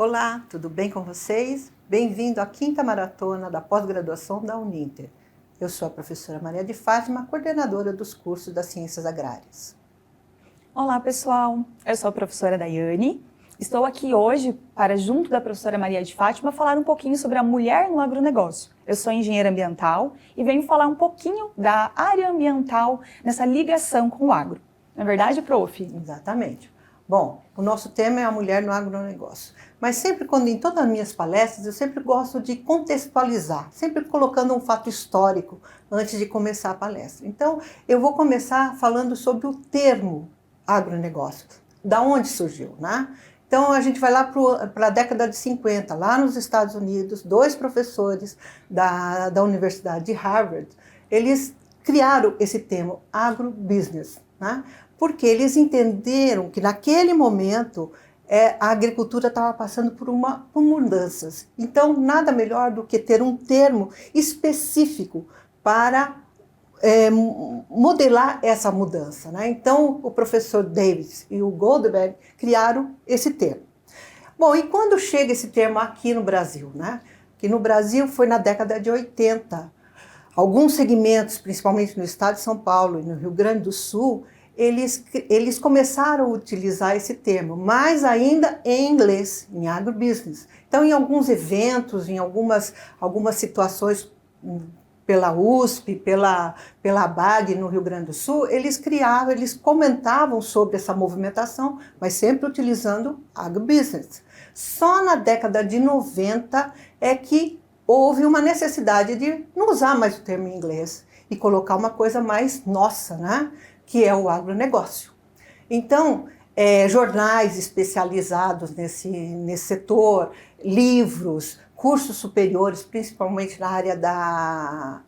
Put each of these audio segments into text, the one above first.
Olá, tudo bem com vocês? Bem-vindo à 5ª Maratona da Pós-Graduação da Uninter. Eu sou a professora Maria de Fátima, coordenadora dos cursos das Ciências Agrárias. Olá, pessoal. Eu sou a professora Daiane. Estou aqui hoje para, junto da professora Maria de Fátima, falar um pouquinho sobre a mulher no agronegócio. Eu sou engenheira ambiental e venho falar um pouquinho da área ambiental nessa ligação com o agro. Não é verdade, prof? Exatamente. Bom, o nosso tema é a mulher no agronegócio. Mas sempre quando em todas as minhas palestras, eu sempre gosto de contextualizar, sempre colocando um fato histórico antes de começar a palestra. Então, eu vou começar falando sobre o termo agronegócio, da onde surgiu, né? Então, a gente vai lá para a década de 50, lá nos Estados Unidos, 2 professores da Universidade de Harvard, eles criaram esse termo agrobusiness, né? Porque eles entenderam que naquele momento a agricultura estava passando por mudanças. Então, nada melhor do que ter um termo específico para modelar essa mudança, né? Então, o professor Davis e o Goldberg criaram esse termo. Bom, e quando chega esse termo aqui no Brasil, né? Que no Brasil foi na década de 80. Alguns segmentos, principalmente no estado de São Paulo e no Rio Grande do Sul, eles começaram a utilizar esse termo, mas ainda em inglês, em agrobusiness. Então, em alguns eventos, em algumas situações, pela USP, pela ABAG no Rio Grande do Sul, eles comentavam sobre essa movimentação, mas sempre utilizando agrobusiness. Só na década de 90 é que houve uma necessidade de não usar mais o termo em inglês e colocar uma coisa mais nossa, né? Que é o agronegócio. Então, jornais especializados nesse setor, livros, cursos superiores, principalmente na área da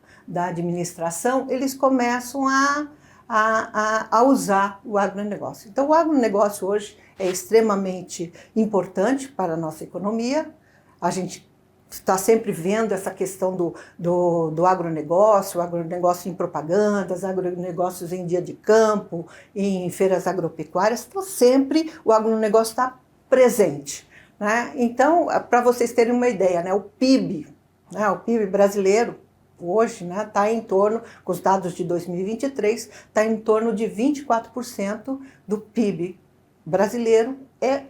administração, eles começam a usar o agronegócio. Então, o agronegócio hoje é extremamente importante para a nossa economia. A gente está sempre vendo essa questão do agronegócio, o agronegócio em propagandas, agronegócios em dia de campo, em feiras agropecuárias, então sempre o agronegócio está presente, né? Então, para vocês terem uma ideia, né, o PIB brasileiro, hoje, né, está em torno, com os dados de 2023, está em torno de 24% do PIB brasileiro é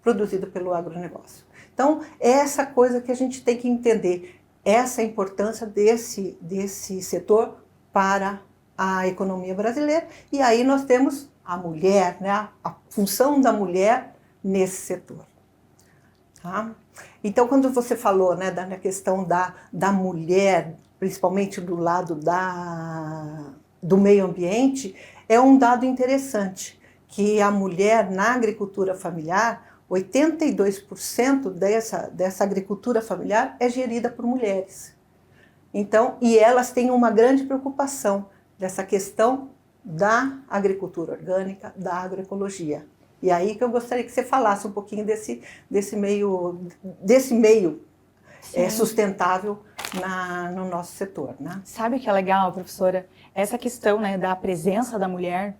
produzido pelo agronegócio. Então, é essa coisa que a gente tem que entender, essa importância desse setor para a economia brasileira. E aí nós temos a mulher, né? A função da mulher nesse setor. Tá? Então, quando você falou, né, da questão da mulher, principalmente do lado do meio ambiente, é um dado interessante, que a mulher na agricultura familiar, 82% dessa agricultura familiar é gerida por mulheres. Então, e elas têm uma grande preocupação dessa questão da agricultura orgânica, da agroecologia. E aí que eu gostaria que você falasse um pouquinho desse meio sustentável no nosso setor, né? Sabe o que é legal, professora? Essa questão, né, da presença da mulher.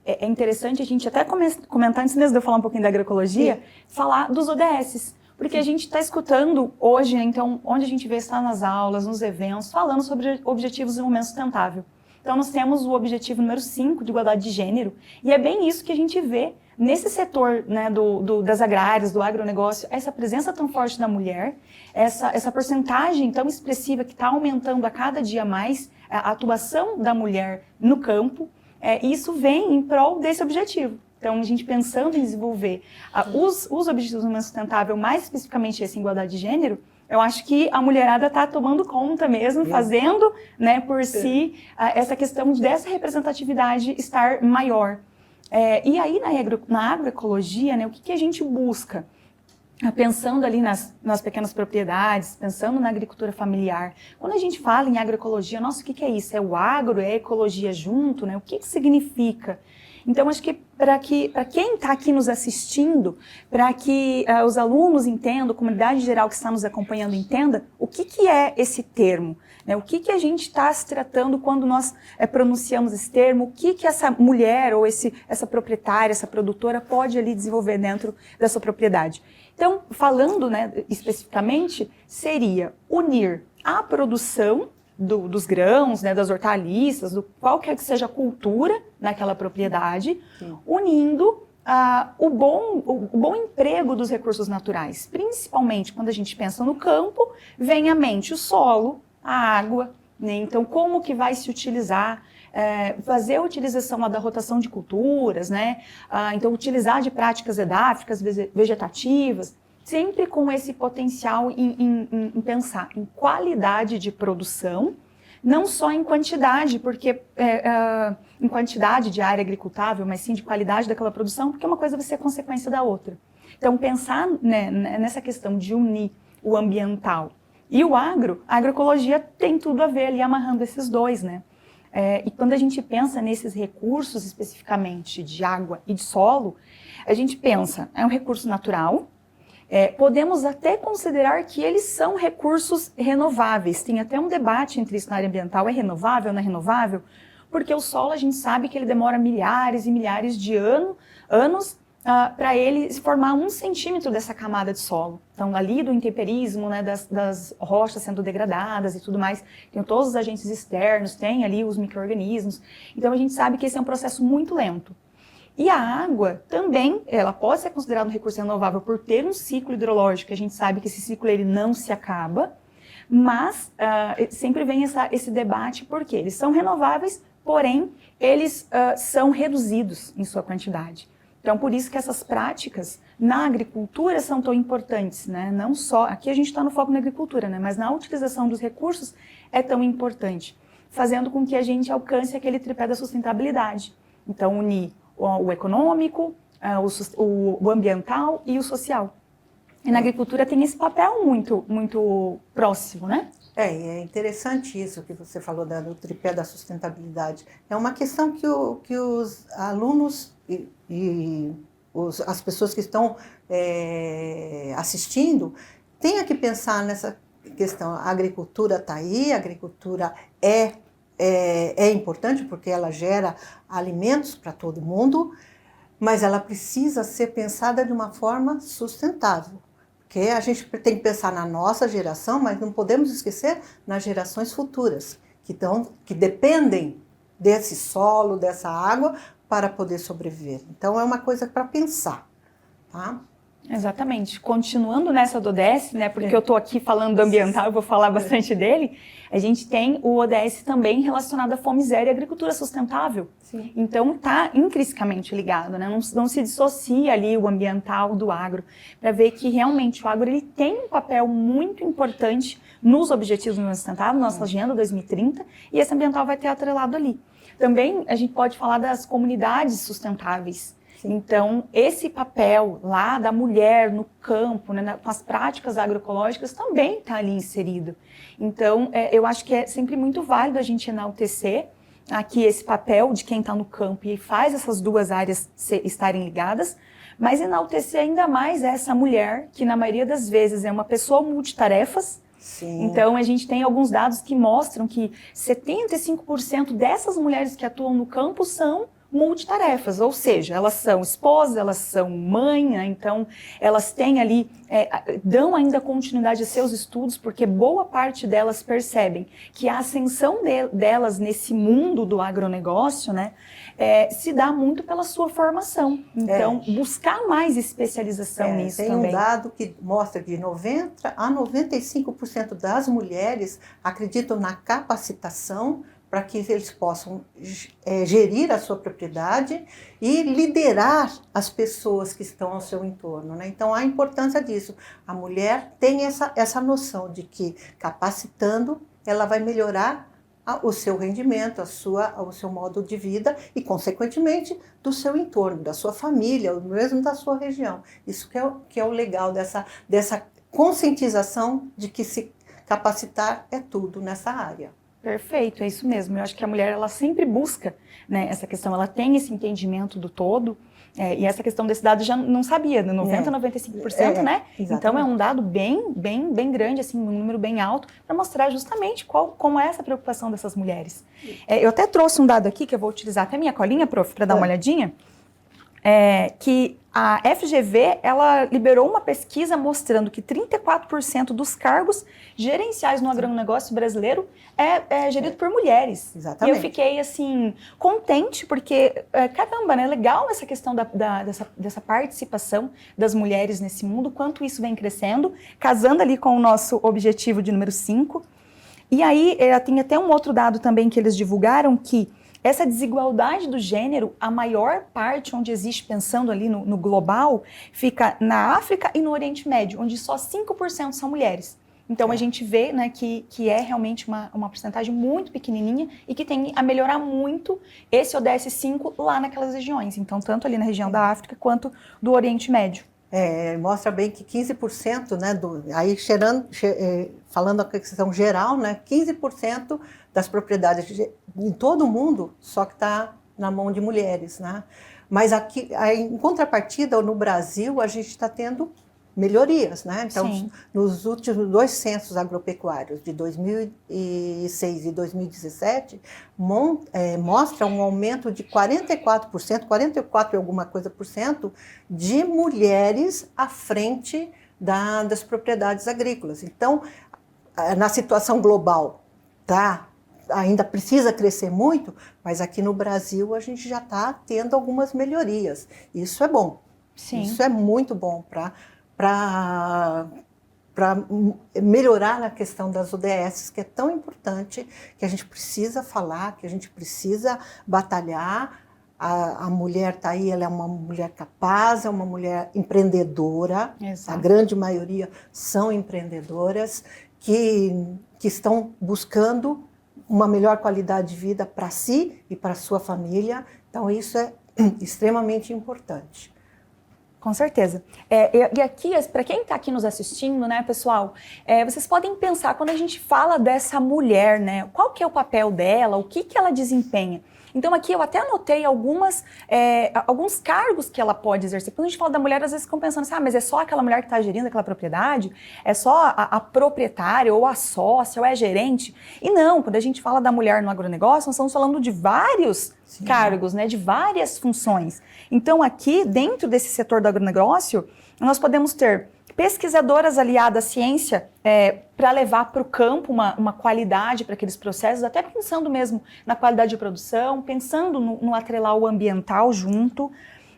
É interessante a gente até comentar, antes mesmo de eu falar um pouquinho da agroecologia, sim, falar dos ODS. Porque sim, a gente está escutando hoje, então, onde a gente vê estar nas aulas, nos eventos, falando sobre objetivos de desenvolvimento sustentável. Então, nós temos o objetivo número 5 de igualdade de gênero, e é bem isso que a gente vê nesse setor, né, das agrárias, do agronegócio, essa presença tão forte da mulher, essa porcentagem tão expressiva que está aumentando a cada dia mais, a atuação da mulher no campo. Isso vem em prol desse objetivo. Então, a gente pensando em desenvolver os objetivos de desenvolvimento sustentável, mais especificamente essa igualdade de gênero, eu acho que a mulherada está tomando conta mesmo, fazendo, né, por si essa questão dessa representatividade estar maior. E aí, na agroecologia, né, o que a gente busca? Pensando ali nas pequenas propriedades, pensando na agricultura familiar. Quando a gente fala em agroecologia, nossa, o que é isso? É o agro, é a ecologia junto, né? O que significa? Então, acho que para quem está aqui nos assistindo, para que os alunos entendam, a comunidade geral que está nos acompanhando entenda, o que é esse termo? Né? O que a gente está se tratando quando nós pronunciamos esse termo? O que essa mulher ou essa proprietária, essa produtora pode ali desenvolver dentro da sua propriedade? Então, falando, né, especificamente, seria unir a produção dos grãos, né, das hortaliças, do qual quer que seja a cultura naquela propriedade, unindo o bom emprego dos recursos naturais. Principalmente quando a gente pensa no campo, vem à mente o solo, a água, né? Então como que vai se utilizar, fazer a utilização lá da rotação de culturas, né? Então utilizar de práticas edáficas, vegetativas, sempre com esse potencial em pensar em qualidade de produção, não só em quantidade, porque em quantidade de área agricultável, mas sim de qualidade daquela produção, porque uma coisa vai ser consequência da outra. Então, pensar, né, nessa questão de unir o ambiental e o agro, a agroecologia tem tudo a ver ali amarrando esses dois, né? E quando a gente pensa nesses recursos especificamente de água e de solo, a gente pensa, é um recurso natural. Podemos até considerar que eles são recursos renováveis. Tem até um debate entre isso na área ambiental, é renovável, não é renovável? Porque o solo, a gente sabe que ele demora milhares e milhares de anos para ele se formar 1 centímetro dessa camada de solo. Então, ali do intemperismo, né, das rochas sendo degradadas e tudo mais, tem todos os agentes externos, tem ali os micro-organismos. Então, a gente sabe que esse é um processo muito lento. E a água também, ela pode ser considerada um recurso renovável por ter um ciclo hidrológico, a gente sabe que esse ciclo ele não se acaba, mas sempre vem esse debate porque eles são renováveis, porém eles são reduzidos em sua quantidade. Então por isso que essas práticas na agricultura são tão importantes, né? Não só, aqui a gente está no foco na agricultura, né? Mas na utilização dos recursos é tão importante, fazendo com que a gente alcance aquele tripé da sustentabilidade. Então unir o econômico, o ambiental e o social. E na agricultura tem esse papel muito, muito próximo, né? É interessante isso que você falou do tripé da sustentabilidade. É uma questão que os alunos e as pessoas que estão assistindo têm que pensar nessa questão. A agricultura está aí, a agricultura é importante porque ela gera alimentos para todo mundo, mas ela precisa ser pensada de uma forma sustentável. Porque a gente tem que pensar na nossa geração, mas não podemos esquecer nas gerações futuras, que dependem desse solo, dessa água, para poder sobreviver. Então é uma coisa para pensar, tá? Exatamente. Continuando nessa do ODS, né, porque eu estou aqui falando do ambiental, eu vou falar bastante dele, a gente tem o ODS também relacionado à fome zero e agricultura sustentável. Sim. Então está intrinsecamente ligado, né? Não se dissocia ali o ambiental do agro, para ver que realmente o agro ele tem um papel muito importante nos Objetivos de Desenvolvimento Sustentável, nossa Agenda 2030, e esse ambiental vai ter atrelado ali. Também a gente pode falar das comunidades sustentáveis. Sim. Então, esse papel lá da mulher no campo, né, com as práticas agroecológicas, também está ali inserido. Então, eu acho que é sempre muito válido a gente enaltecer aqui esse papel de quem está no campo e faz essas duas áreas estarem ligadas, mas enaltecer ainda mais essa mulher, que na maioria das vezes é uma pessoa multitarefas. Sim. Então, a gente tem alguns dados que mostram que 75% dessas mulheres que atuam no campo são multitarefas, ou seja, elas são esposas, elas são mãe, né? Então elas têm ali, dão ainda continuidade a seus estudos, porque boa parte delas percebem que a ascensão delas nesse mundo do agronegócio, né, se dá muito pela sua formação. Então, buscar mais especialização nisso tem também. Tem um dado que mostra que de 90% a 95% das mulheres acreditam na capacitação para que eles possam gerir a sua propriedade e liderar as pessoas que estão ao seu entorno, né? Então, a importância disso. A mulher tem essa noção de que, capacitando, ela vai melhorar o seu rendimento, o seu modo de vida e, consequentemente, do seu entorno, da sua família, ou mesmo da sua região. Isso que é o legal dessa conscientização de que se capacitar é tudo nessa área. Perfeito, é isso mesmo. Eu acho que a mulher, ela sempre busca, né, essa questão, ela tem esse entendimento do todo, e essa questão desse dado já não sabia, de 90% a 95%, né? Exatamente. Então é um dado bem grande, assim, um número bem alto, para mostrar justamente como é essa preocupação dessas mulheres. Eu até trouxe um dado aqui, que eu vou utilizar até minha colinha, prof, para dar uma olhadinha. que a FGV, ela liberou uma pesquisa mostrando que 34% dos cargos gerenciais no agronegócio brasileiro é gerido por mulheres. Exatamente. E eu fiquei, assim, contente, porque, caramba, né? Legal essa questão dessa participação das mulheres nesse mundo, quanto isso vem crescendo, casando ali com o nosso objetivo de número 5. E aí, tem até um outro dado também que eles divulgaram, que essa desigualdade do gênero, a maior parte onde existe, pensando ali no global, fica na África e no Oriente Médio, onde só 5% são mulheres. Então a gente vê, né, que é realmente uma porcentagem muito pequenininha e que tem a melhorar muito esse ODS 5 lá naquelas regiões. Então, tanto ali na região da África quanto do Oriente Médio. Mostra bem que 15%, né, falando a questão geral, né, 15% das propriedades em todo o mundo só que está na mão de mulheres, né? Mas aqui, em contrapartida, no Brasil, a gente está tendo melhorias, né? Então, Sim. Nos últimos 2 censos agropecuários, de 2006 e 2017, mostra um aumento de 44%, 44 e alguma coisa por cento, de mulheres à frente das propriedades agrícolas. Então, na situação global, ainda precisa crescer muito, mas aqui no Brasil a gente já está tendo algumas melhorias. Isso é bom. Sim. Isso é muito bom para melhorar na questão das ODS, que é tão importante, que a gente precisa falar, que a gente precisa batalhar. A mulher está aí, ela é uma mulher capaz, é uma mulher empreendedora. Exato. A grande maioria são empreendedoras que estão buscando uma melhor qualidade de vida para si e para a sua família. Então, isso é extremamente importante. Com certeza. E aqui, para quem está aqui nos assistindo, né, pessoal, vocês podem pensar, quando a gente fala dessa mulher, né, qual que é o papel dela, o que ela desempenha? Então aqui eu até anotei alguns cargos que ela pode exercer. Quando a gente fala da mulher, às vezes ficam pensando assim, mas é só aquela mulher que está gerindo aquela propriedade? É só a proprietária ou a sócia ou é gerente? E não, quando a gente fala da mulher no agronegócio, nós estamos falando de vários cargos, né, de várias funções. Então aqui, dentro desse setor do agronegócio, nós podemos ter pesquisadoras aliadas à ciência para levar para o campo uma qualidade para aqueles processos, até pensando mesmo na qualidade de produção, pensando no atrelar o ambiental junto.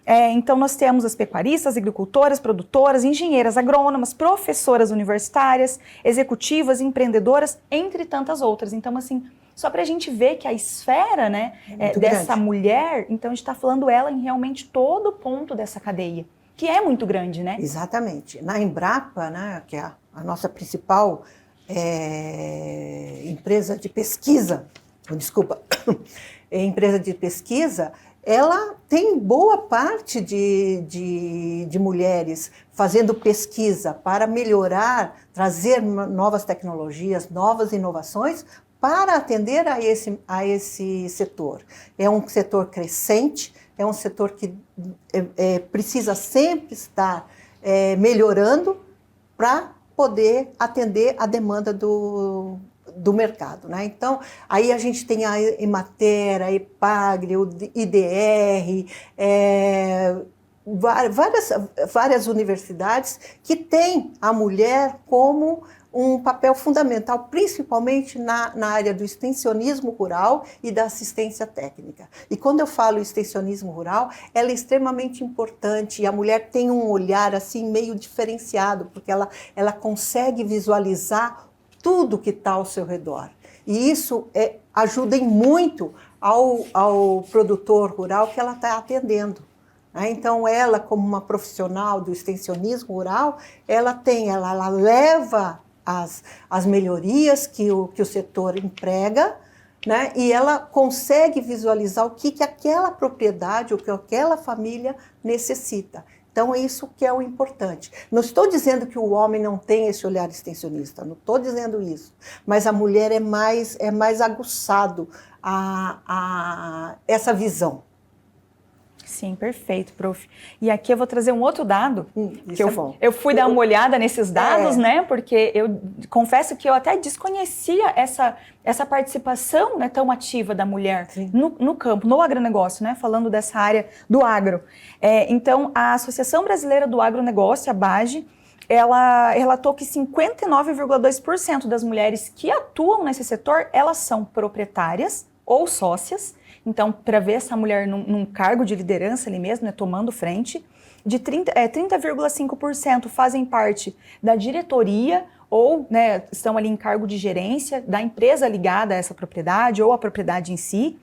Então nós temos as pecuaristas, agricultoras, produtoras, engenheiras, agrônomas, professoras universitárias, executivas, empreendedoras, entre tantas outras. Então assim, só para a gente ver que a esfera, né, dessa mulher, então a gente está falando ela em realmente todo ponto dessa cadeia, que é muito grande, né? Exatamente. Na Embrapa, né, que é a nossa principal empresa de pesquisa, empresa de pesquisa, ela tem boa parte de mulheres fazendo pesquisa para melhorar, trazer novas tecnologias, novas inovações para atender a esse setor. É um setor crescente, é um setor que precisa sempre estar melhorando para poder atender a demanda do mercado, né? Então, aí a gente tem a Emater, a Epagre, o IDR, várias universidades que têm a mulher como um papel fundamental, principalmente na área do extensionismo rural e da assistência técnica. E quando eu falo extensionismo rural, ela é extremamente importante e a mulher tem um olhar assim meio diferenciado, porque ela consegue visualizar tudo que está ao seu redor. E isso ajuda muito ao produtor rural que ela está atendendo. Então, ela, como uma profissional do extensionismo rural, ela leva as melhorias que o setor emprega, né? E ela consegue visualizar o que aquela propriedade, o que aquela família necessita. Então, é isso que é o importante. Não estou dizendo que o homem não tem esse olhar extensionista, não estou dizendo isso, mas a mulher é mais aguçado a essa visão. Sim, perfeito, prof. E aqui eu vou trazer um outro dado, que eu fui dar uma olhada nesses dados, né? Porque eu confesso que eu até desconhecia essa participação, né, tão ativa da mulher no campo, no agronegócio, né? Falando dessa área do agro. Então, a Associação Brasileira do Agronegócio, a ABAGE, ela relatou que 59,2% das mulheres que atuam nesse setor, elas são proprietárias ou sócias. Então, para ver essa mulher num cargo de liderança ali mesmo, né, tomando frente, de 30,5% fazem parte da diretoria ou, né, estão ali em cargo de gerência da empresa ligada a essa propriedade ou a propriedade em si.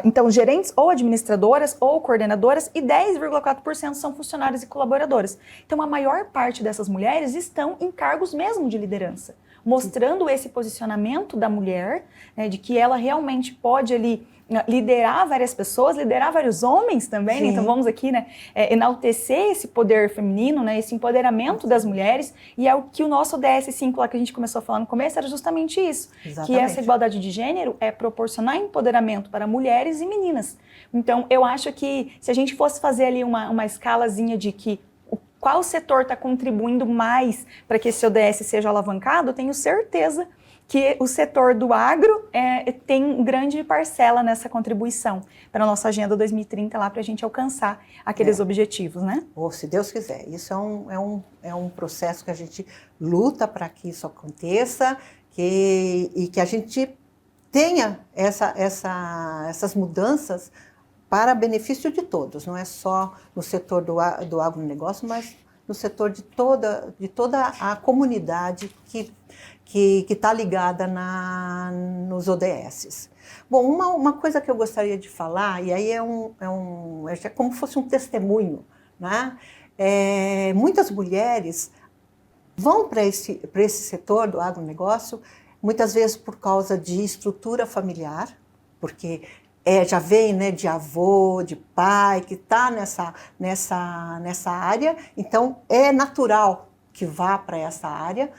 Então, gerentes ou administradoras ou coordenadoras, e 10,4% são funcionárias e colaboradoras. Então, a maior parte dessas mulheres estão em cargos mesmo de liderança, mostrando esse posicionamento da mulher, né, de que ela realmente pode ali liderar várias pessoas, liderar vários homens também, né? Então vamos aqui, né, enaltecer esse poder feminino, né, esse empoderamento das mulheres, e é o que o nosso ODS 5 lá que a gente começou a falar no começo era justamente isso, que essa igualdade de gênero é proporcionar empoderamento para mulheres e meninas. Então eu acho que se a gente fosse fazer ali uma escalazinha de que qual setor está contribuindo mais para que esse ODS seja alavancado, eu tenho certeza que o setor do agro tem grande parcela nessa contribuição para a nossa Agenda 2030 lá para a gente alcançar aqueles objetivos, né? Ou se Deus quiser. Isso é um processo que a gente luta para que isso aconteça e que a gente tenha essas mudanças para benefício de todos, não é só no setor do agronegócio, mas no setor de toda a comunidade que está ligada nos ODS. Bom, uma coisa que eu gostaria de falar, e aí é como se fosse um testemunho, né? Muitas mulheres vão para esse setor do agronegócio, muitas vezes por causa de estrutura familiar, porque já vem, né, de avô, de pai, que está nessa área, então é natural que vá para essa área,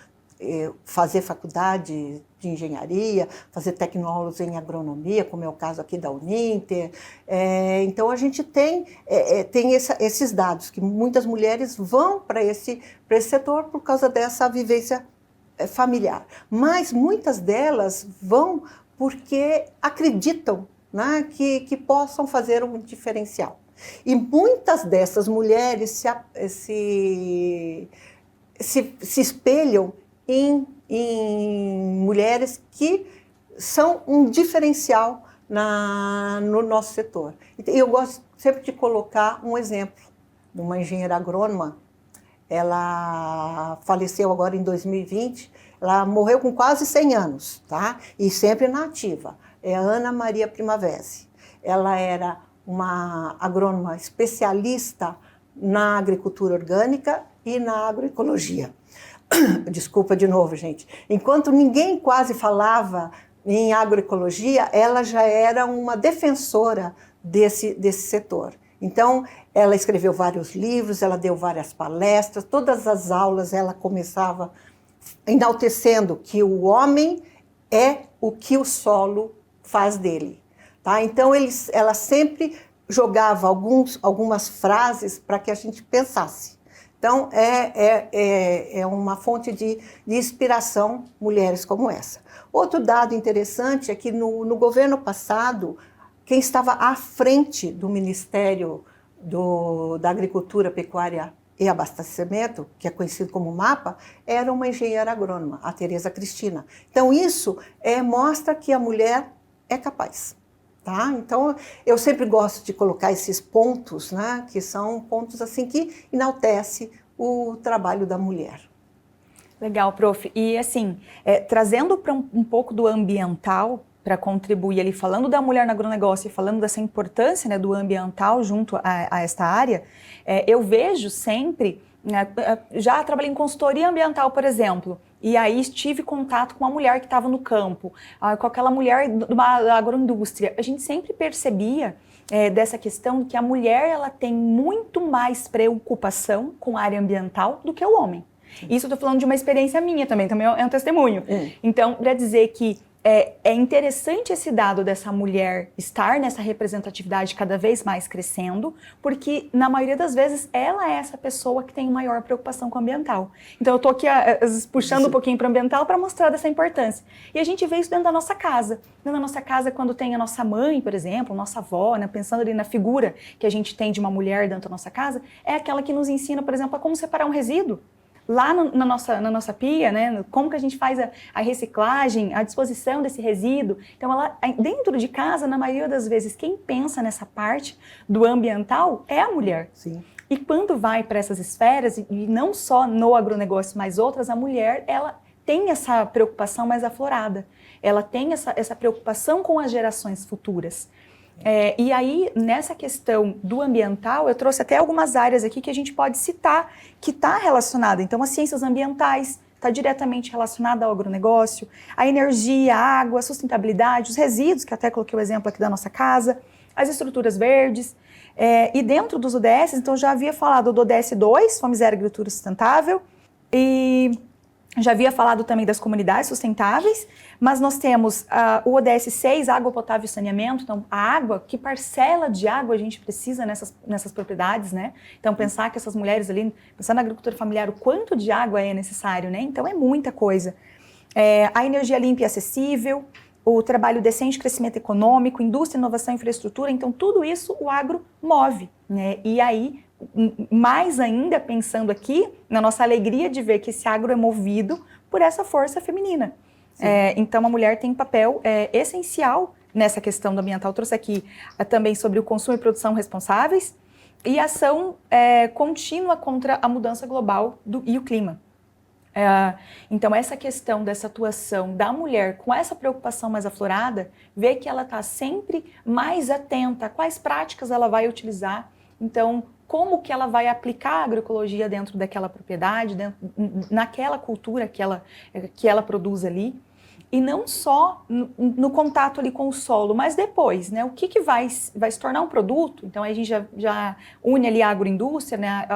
fazer faculdade de engenharia, fazer tecnólogos em agronomia, como é o caso aqui da Uninter. Então a gente tem esses dados, que muitas mulheres vão para esse setor por causa dessa vivência familiar. Mas muitas delas vão porque acreditam, né, que possam fazer um diferencial. E muitas dessas mulheres se espelham em mulheres que são um diferencial no nosso setor. Eu gosto sempre de colocar um exemplo de uma engenheira agrônoma. Ela faleceu agora em 2020, ela morreu com quase 100 anos, tá? E sempre na ativa. É a Ana Maria Primavesi. Ela era uma agrônoma especialista na agricultura orgânica e na agroecologia. Desculpa de novo, gente. Enquanto ninguém quase falava em agroecologia, ela já era uma defensora desse setor. Então, ela escreveu vários livros, ela deu várias palestras, todas as aulas ela começava enaltecendo que o homem é o que o solo faz dele. Tá? Então, ela sempre jogava algumas frases para que a gente pensasse. Então, é uma fonte de inspiração, mulheres como essa. Outro dado interessante é que no governo passado, quem estava à frente do Ministério da Agricultura, Pecuária e Abastecimento, que é conhecido como MAPA, era uma engenheira agrônoma, a Tereza Cristina. Então, isso mostra que a mulher é capaz. Tá? Então, eu sempre gosto de colocar esses pontos, né, que são pontos assim que enaltecem o trabalho da mulher. Legal, prof. E assim, trazendo para um pouco do ambiental, para contribuir ali, falando da mulher no agronegócio e falando dessa importância, né, do ambiental junto a esta área, eu vejo sempre, já trabalhei em consultoria ambiental, por exemplo, e aí tive contato com uma mulher que estava no campo, com aquela mulher da agroindústria. A gente sempre percebia dessa questão que a mulher ela tem muito mais preocupação com a área ambiental do que o homem. Isso eu estou falando de uma experiência minha também é um testemunho. Então, para dizer que é interessante esse dado dessa mulher estar nessa representatividade cada vez mais crescendo, porque na maioria das vezes ela é essa pessoa que tem maior preocupação com o ambiental. Então eu tô aqui puxando um pouquinho para o ambiental para mostrar dessa importância. E a gente vê isso dentro da nossa casa. Dentro da nossa casa, quando tem a nossa mãe, por exemplo, nossa avó, né, pensando ali na figura que a gente tem de uma mulher dentro da nossa casa, é aquela que nos ensina, por exemplo, a como separar um resíduo. Lá na nossa pia, né, como que a gente faz a reciclagem, a disposição desse resíduo. Então, dentro de casa, na maioria das vezes, quem pensa nessa parte do ambiental é a mulher. Sim. E quando vai para essas esferas, e não só no agronegócio, mas outras, a mulher, ela tem essa preocupação mais aflorada. Ela tem essa preocupação com as gerações futuras. E aí, nessa questão do ambiental, eu trouxe até algumas áreas aqui que a gente pode citar, que está relacionada. Então, as ciências ambientais está diretamente relacionada ao agronegócio, a energia, a água, a sustentabilidade, os resíduos, que até coloquei o exemplo aqui da nossa casa, as estruturas verdes. E dentro dos ODS, então, já havia falado do ODS 2, Fome Zero Agricultura Sustentável, e já havia falado também das comunidades sustentáveis, mas nós temos o ODS 6, água potável e saneamento. Então, a água, que parcela de água a gente precisa nessas propriedades, né? Então, pensar que essas mulheres ali, pensando na agricultura familiar, o quanto de água é necessário, né? Então, é muita coisa. A energia limpa e acessível, o trabalho decente, crescimento econômico, indústria, inovação e infraestrutura. Então, tudo isso o agro move, né? E aí, mais ainda pensando aqui na nossa alegria de ver que esse agro é movido por essa força feminina. Então a mulher tem um papel essencial nessa questão do ambiental. Eu trouxe aqui também sobre o consumo e produção responsáveis e ação contínua contra a mudança global e o clima. Então essa questão dessa atuação da mulher com essa preocupação mais aflorada, ver que ela está sempre mais atenta a quais práticas ela vai utilizar. Então, como que ela vai aplicar a agroecologia dentro daquela propriedade, naquela cultura que ela produz ali, e não só no contato ali com o solo, mas depois, né? O que vai se tornar um produto? Então, aí a gente já une ali a agroindústria, né?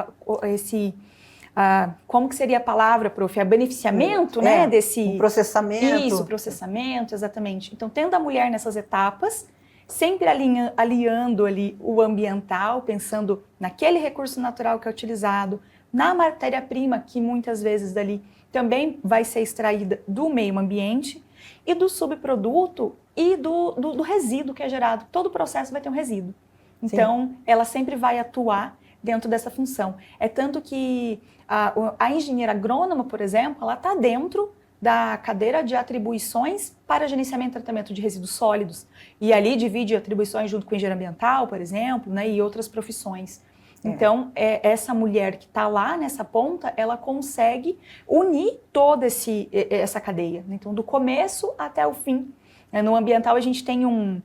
Como que seria a palavra, prof? Beneficiamento, né? Um processamento. Isso, processamento, exatamente. Então, tendo a mulher nessas etapas, sempre aliando ali o ambiental, pensando naquele recurso natural que é utilizado, na matéria-prima que muitas vezes dali também vai ser extraída do meio ambiente e do subproduto e do resíduo que é gerado. Todo processo vai ter um resíduo. Então, ela sempre vai atuar dentro dessa função. É tanto que a engenheira agrônoma, por exemplo, ela está dentro da cadeira de atribuições para gerenciamento e tratamento de resíduos sólidos. E ali divide atribuições junto com o engenheiro ambiental, por exemplo, né, e outras profissões. Então, essa mulher que está lá nessa ponta, ela consegue unir toda essa cadeia. Então, do começo até o fim. No ambiental, a gente tem um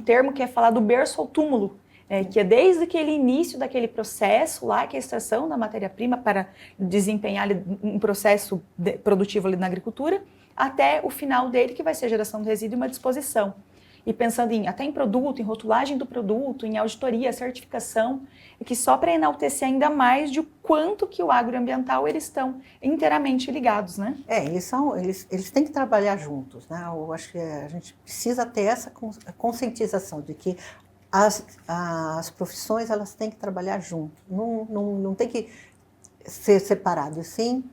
termo que é falar do berço ao túmulo, que é desde aquele início daquele processo lá, que é a extração da matéria-prima para desempenhar um processo produtivo ali na agricultura, até o final dele, que vai ser a geração do resíduo e uma disposição. E pensando até em produto, em rotulagem do produto, em auditoria, certificação, que só para enaltecer ainda mais de quanto que o agroambiental eles estão inteiramente ligados, né? Eles têm que trabalhar juntos, né? Eu acho que a gente precisa ter essa conscientização de que as profissões elas têm que trabalhar junto, não tem que ser separado, sim,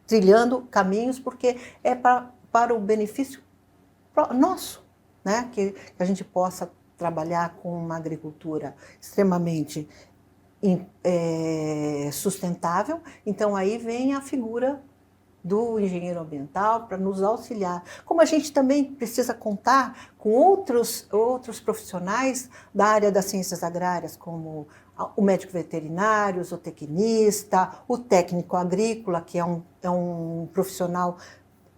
trilhando caminhos, porque é para o benefício nosso, né? Que a gente possa trabalhar com uma agricultura extremamente sustentável. Então aí vem a figura do engenheiro ambiental para nos auxiliar. Como a gente também precisa contar com outros profissionais da área das ciências agrárias, como o médico veterinário, o zootecnista, o técnico agrícola, que é um profissional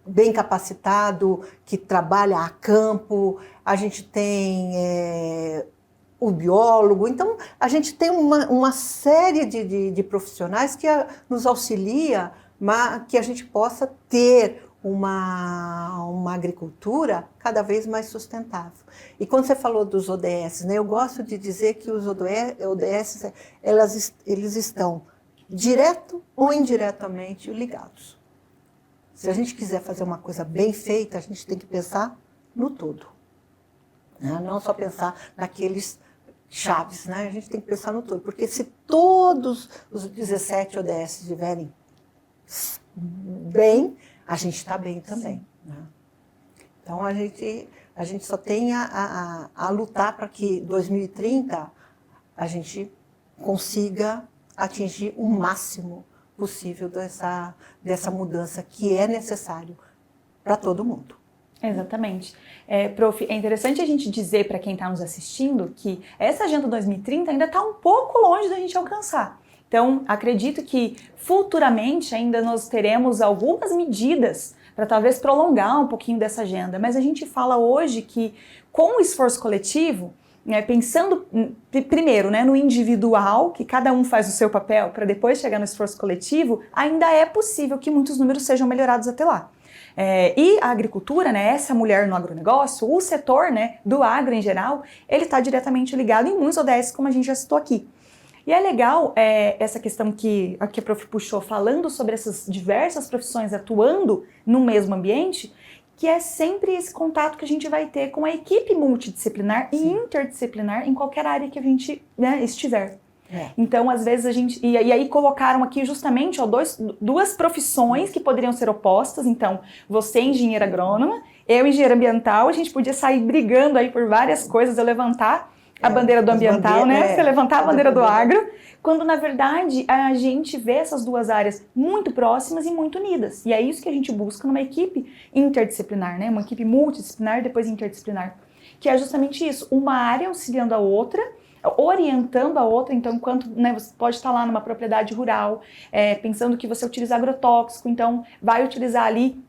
bem capacitado, que trabalha a campo. A gente tem o biólogo. Então, a gente tem uma série de profissionais que nos auxilia, mas que a gente possa ter uma agricultura cada vez mais sustentável. E quando você falou dos ODS, né, eu gosto de dizer que os ODS eles estão direto ou indiretamente ligados. Se a gente quiser fazer uma coisa bem feita, a gente tem que pensar no todo, né? Não só pensar naqueles chaves, né? A gente tem que pensar no todo, porque se todos os 17 ODS estiverem bem, a gente está bem também, né? Então, a gente só tem a lutar para que 2030 a gente consiga atingir o máximo possível dessa mudança que é necessário para todo mundo. Exatamente. Prof, é interessante a gente dizer para quem está nos assistindo que essa Agenda 2030 ainda está um pouco longe da gente alcançar. Então, acredito que futuramente ainda nós teremos algumas medidas para talvez prolongar um pouquinho dessa agenda, mas a gente fala hoje que com o esforço coletivo, pensando primeiro, né, no individual, que cada um faz o seu papel para depois chegar no esforço coletivo, ainda é possível que muitos números sejam melhorados até lá. E a agricultura, né, essa mulher no agronegócio, o setor, né, do agro em geral, ele está diretamente ligado em muitos ODS, como a gente já citou aqui. E é legal essa questão que a Prof puxou, falando sobre essas diversas profissões atuando no mesmo ambiente, que é sempre esse contato que a gente vai ter com a equipe multidisciplinar e interdisciplinar em qualquer área que a gente, né, estiver. Então, às vezes, a gente... E aí colocaram aqui justamente duas profissões que poderiam ser opostas. Então, você engenheira agrônoma, eu engenheira ambiental, a gente podia sair brigando aí por várias coisas, eu levantar a bandeira do ambiental, né? Você levantar a bandeira do agro, quando na verdade a gente vê essas duas áreas muito próximas e muito unidas. E é isso que a gente busca numa equipe interdisciplinar, né? Uma equipe multidisciplinar e depois interdisciplinar. Que é justamente isso, uma área auxiliando a outra, orientando a outra. Então, enquanto, né, você pode estar lá numa propriedade rural, pensando que você utiliza agrotóxico, então vai utilizar ali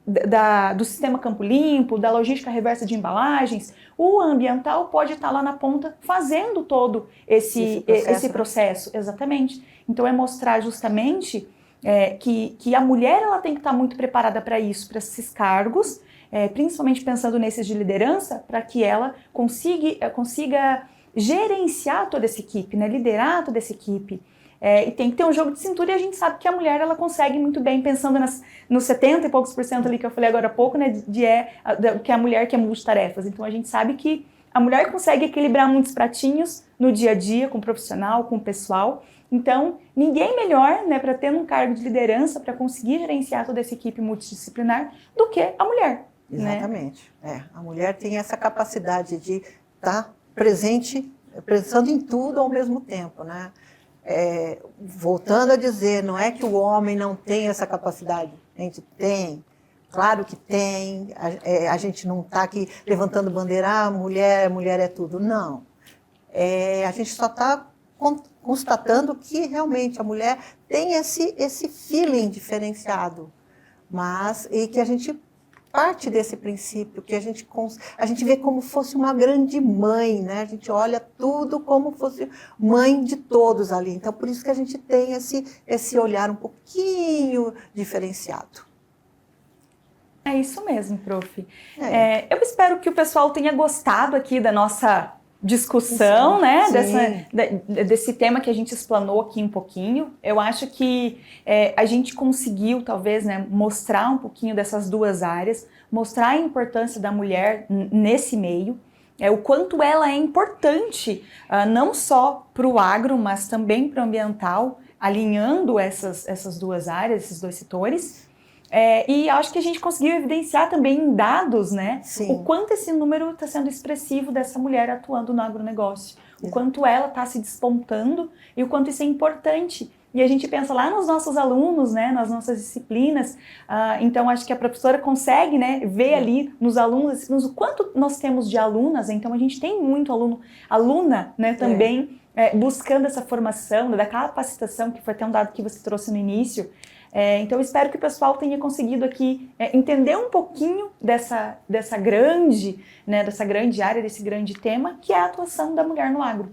do sistema Campo Limpo, da logística reversa de embalagens. O ambiental pode estar lá na ponta fazendo todo esse processo. Exatamente. Então, é mostrar justamente que a mulher ela tem que estar muito preparada para isso, para esses cargos, principalmente pensando nesses de liderança, para que ela consiga gerenciar toda essa equipe, né? Liderar toda essa equipe. E tem que ter um jogo de cintura, e a gente sabe que a mulher ela consegue muito bem, pensando nos 70 e poucos % ali que eu falei agora há pouco, né? Que é a mulher que é multitarefas. Então a gente sabe que a mulher consegue equilibrar muitos pratinhos no dia a dia, com o profissional, com o pessoal. Então ninguém melhor, né, para ter um cargo de liderança, para conseguir gerenciar toda essa equipe multidisciplinar, do que a mulher. Exatamente. Né? A mulher tem essa capacidade de estar presente, pensando em tudo ao mesmo tempo, né? Voltando a dizer, não é que o homem não tem essa capacidade, a gente tem, claro que tem, a gente não está aqui levantando bandeira, mulher é tudo, não. A gente só está constatando que realmente a mulher tem esse feeling diferenciado, e que a gente parte desse princípio, que a gente vê como fosse uma grande mãe, né? A gente olha tudo como fosse mãe de todos ali. Então, por isso que a gente tem esse olhar um pouquinho diferenciado. É isso mesmo, prof. Eu espero que o pessoal tenha gostado aqui da nossa discussão, sim, né? Sim. Desse tema que a gente explanou aqui um pouquinho. Eu acho que a gente conseguiu, talvez, né, mostrar um pouquinho dessas duas áreas, mostrar a importância da mulher nesse meio, o quanto ela é importante, não só para o agro, mas também para o ambiental, alinhando essas duas áreas, esses dois setores. E acho que a gente conseguiu evidenciar também em dados, né, o quanto esse número está sendo expressivo dessa mulher atuando no agronegócio, o quanto ela está se despontando e o quanto isso é importante. E a gente pensa lá nos nossos alunos, né, nas nossas disciplinas, então acho que a professora consegue, né, ver ali nos alunos o quanto nós temos de alunas, então a gente tem muito aluna, né, também buscando essa formação, da capacitação, que foi até um dado que você trouxe no início. Então eu espero que o pessoal tenha conseguido aqui entender um pouquinho dessa grande área, desse grande tema, que é a atuação da mulher no agro.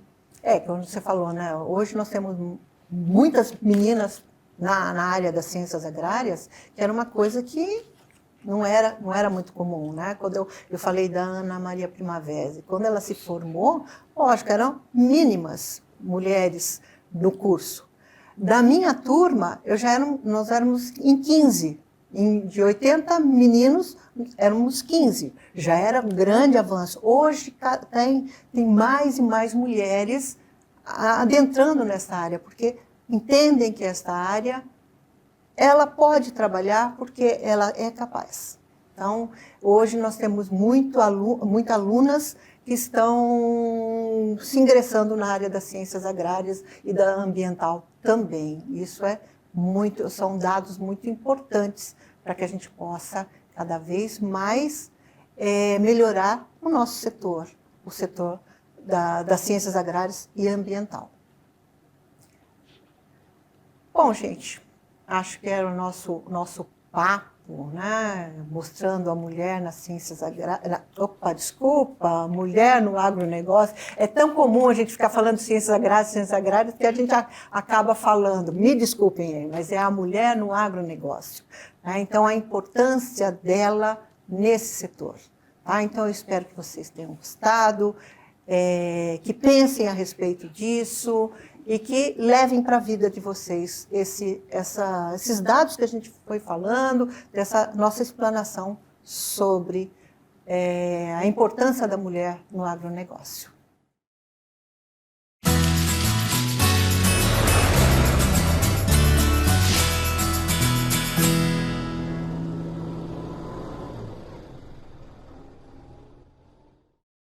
Como você falou, né? Hoje nós temos muitas meninas na área das ciências agrárias, que era uma coisa que não era muito comum, né? Quando eu falei da Ana Maria Primavera, quando ela se formou, lógico, eram mínimas mulheres no curso. Da minha turma, nós éramos em 15. De 80 meninos, éramos 15. Já era um grande avanço. Hoje tem mais e mais mulheres adentrando nessa área, porque entendem que esta área ela pode trabalhar porque ela é capaz. Então, hoje nós temos muitas alunas que estão se ingressando na área das ciências agrárias e da ambiental também. Isso são dados muito importantes para que a gente possa cada vez mais melhorar o nosso setor, o setor das ciências agrárias e ambiental. Bom, gente, acho que era o nosso papo, né? Mostrando a mulher nas ciências agrárias. A mulher no agronegócio. É tão comum a gente ficar falando de ciências agrárias, que a gente acaba falando, me desculpem aí, mas é a mulher no agronegócio. Né? Então, a importância dela nesse setor. Tá? Então, eu espero que vocês tenham gostado, que pensem a respeito disso e que levem para a vida de vocês esses dados que a gente foi falando, dessa nossa explanação sobre a importância da mulher no agronegócio.